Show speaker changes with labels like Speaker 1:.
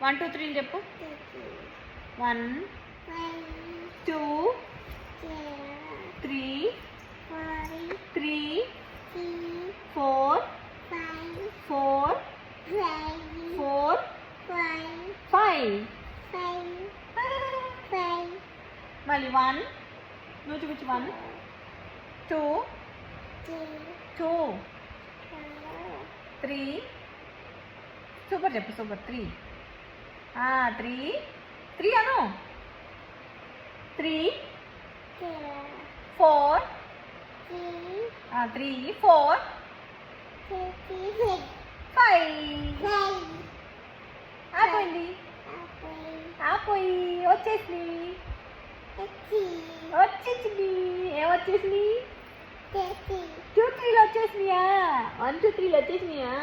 Speaker 1: 1 2 3 చెప్పు. 1 2 3 3 4 4 4 5. మళ్ళీ 1 నువ్వు చూపించు. 1 2 2 3 సూపర్ చెప్పు. సూపర్ 3 3 3 అను. 3 4 3 4 5 అయిపోయింది. ఆపోయి వచ్చేసింది. ఏమొచ్చేసింది? 2 3 వచ్చేసినాయా? 1 2 3 వచ్చేసినాయా?